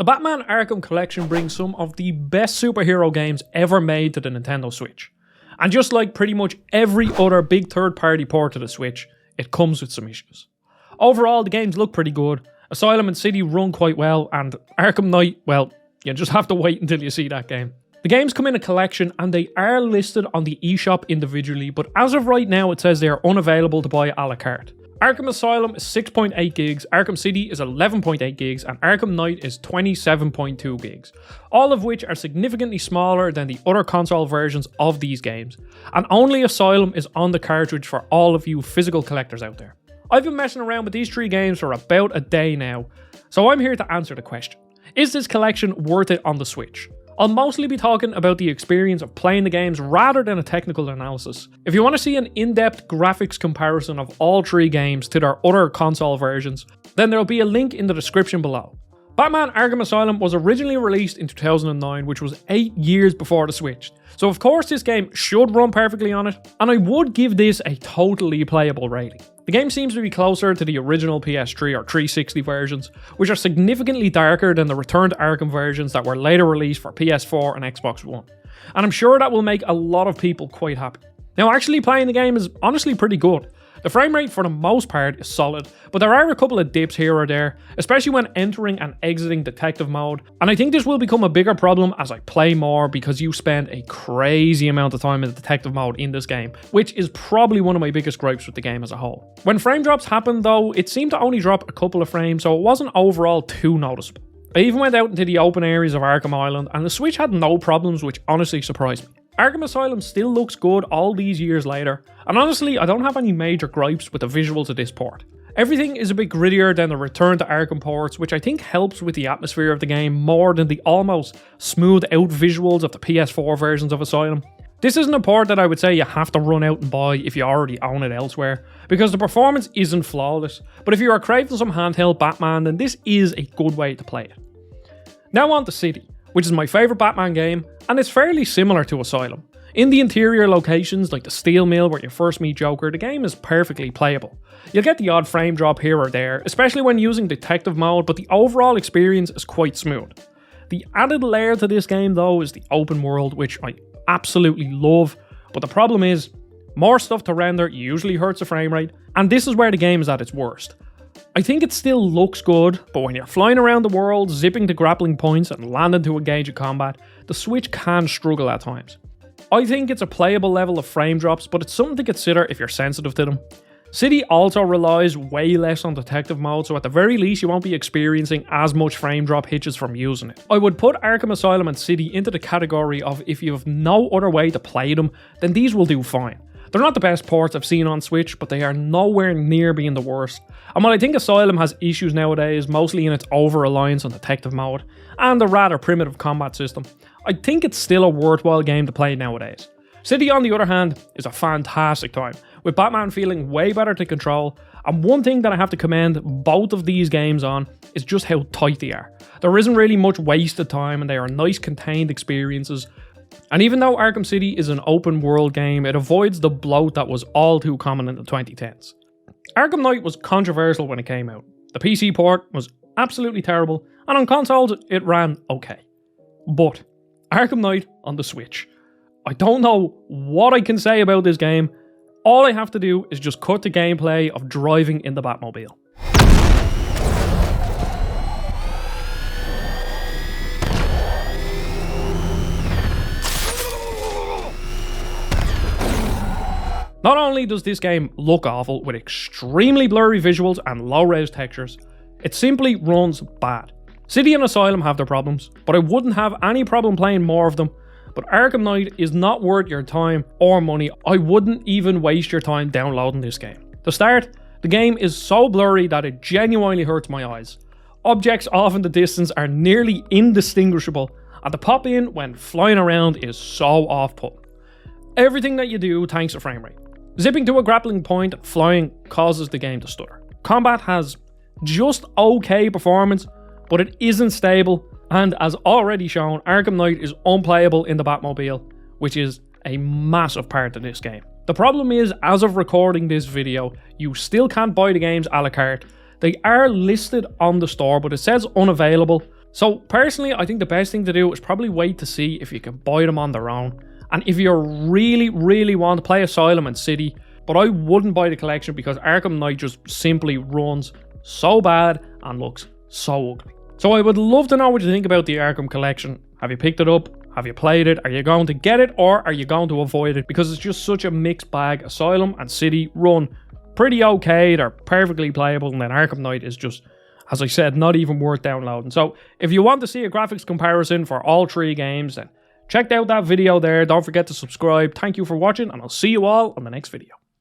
The Batman Arkham Collection brings some of the best superhero games ever made to the Nintendo Switch. And just like pretty much every other big third-party port to the Switch, it comes with some issues. Overall, the games look pretty good, Asylum and City run quite well, and Arkham Knight, well, you just have to wait until you see that game. The games come in a collection and they are listed on the eShop individually, but as of right now it says they are unavailable to buy a la carte. Arkham Asylum is 6.8 gigs, Arkham City is 11.8 gigs, and Arkham Knight is 27.2 gigs, all of which are significantly smaller than the other console versions of these games, and only Asylum is on the cartridge for all of you physical collectors out there. I've been messing around with these three games for about a day now, so I'm here to answer the question. Is this collection worth it on the Switch? I'll mostly be talking about the experience of playing the games rather than a technical analysis. If you want to see an in-depth graphics comparison of all three games to their other console versions, then there'll be a link in the description below. Batman Arkham Asylum was originally released in 2009, which was 8 years before the Switch. So of course this game should run perfectly on it, and I would give this a totally playable rating. The game seems to be closer to the original PS3 or 360 versions, which are significantly darker than the Return to Arkham versions that were later released for PS4 and Xbox One. And I'm sure that will make a lot of people quite happy. Now actually playing the game is honestly pretty good. The frame rate for the most part is solid, but there are a couple of dips here or there, especially when entering and exiting detective mode, and I think this will become a bigger problem as I play more because you spend a crazy amount of time in detective mode in this game, which is probably one of my biggest gripes with the game as a whole. When frame drops happened though, it seemed to only drop a couple of frames, so it wasn't overall too noticeable. I even went out into the open areas of Arkham Island, and the Switch had no problems, which honestly surprised me. Arkham Asylum still looks good all these years later, and honestly I don't have any major gripes with the visuals of this port. Everything is a bit grittier than the Return to Arkham ports, which I think helps with the atmosphere of the game more than the almost smoothed out visuals of the PS4 versions of Asylum. This isn't a port that I would say you have to run out and buy if you already own it elsewhere, because the performance isn't flawless, but if you are craving some handheld Batman, then this is a good way to play it. Now on to City, which is my favourite Batman game, and it's fairly similar to Asylum. In the interior locations like the steel mill where you first meet Joker, the game is perfectly playable. You'll get the odd frame drop here or there, especially when using detective mode, but the overall experience is quite smooth. The added layer to this game though is the open world, which I absolutely love, but the problem is, more stuff to render usually hurts the frame rate, and this is where the game is at its worst. I think it still looks good, but when you're flying around the world, zipping to grappling points and landing to engage in combat, the Switch can struggle at times. I think it's a playable level of frame drops, but it's something to consider if you're sensitive to them. City also relies way less on detective mode, so at the very least you won't be experiencing as much frame drop hitches from using it. I would put Arkham Asylum and City into the category of if you have no other way to play them, then these will do fine. They're not the best ports I've seen on Switch, but they are nowhere near being the worst. And while I think Asylum has issues nowadays, mostly in its over-reliance on detective mode, and a rather primitive combat system, I think it's still a worthwhile game to play nowadays. City, on the other hand, is a fantastic time, with Batman feeling way better to control, and one thing that I have to commend both of these games on is just how tight they are. There isn't really much wasted time, and they are nice contained experiences. And even though Arkham City is an open world game, it avoids the bloat that was all too common in the 2010s. Arkham Knight was controversial when it came out. The PC port was absolutely terrible, and on consoles it ran okay. But Arkham Knight on the Switch. I don't know what I can say about this game. All I have to do is just cut the gameplay of driving in the Batmobile. Not only does this game look awful with extremely blurry visuals and low-res textures, it simply runs bad. City and Asylum have their problems, but I wouldn't have any problem playing more of them. But Arkham Knight is not worth your time or money. I wouldn't even waste your time downloading this game. To start, the game is so blurry that it genuinely hurts my eyes. Objects off in the distance are nearly indistinguishable, and the pop-in when flying around is so off-putting. Everything that you do tanks the frame rate. Zipping to a grappling point and flying causes the game to stutter. Combat has just okay performance, but it isn't stable, and as already shown, Arkham Knight is unplayable in the Batmobile, which is a massive part of this game. The problem is, as of recording this video, you still can't buy the games a la carte. They are listed on the store, but it says unavailable, So personally, I think the best thing to do is probably wait to see if you can buy them on their own. And if you really want to play Asylum and City, but I wouldn't buy the collection because Arkham Knight just simply runs so bad and looks so ugly. So I would love to know what you think about the Arkham collection. Have you picked it up? Have you played it? Are you going to get it or are you going to avoid it? Because it's just such a mixed bag. Asylum and City run pretty okay. They're perfectly playable. And then Arkham Knight is just, as I said, not even worth downloading. So if you want to see a graphics comparison for all three games, then check out that video there. Don't forget to subscribe. Thank you for watching and I'll see you all on the next video.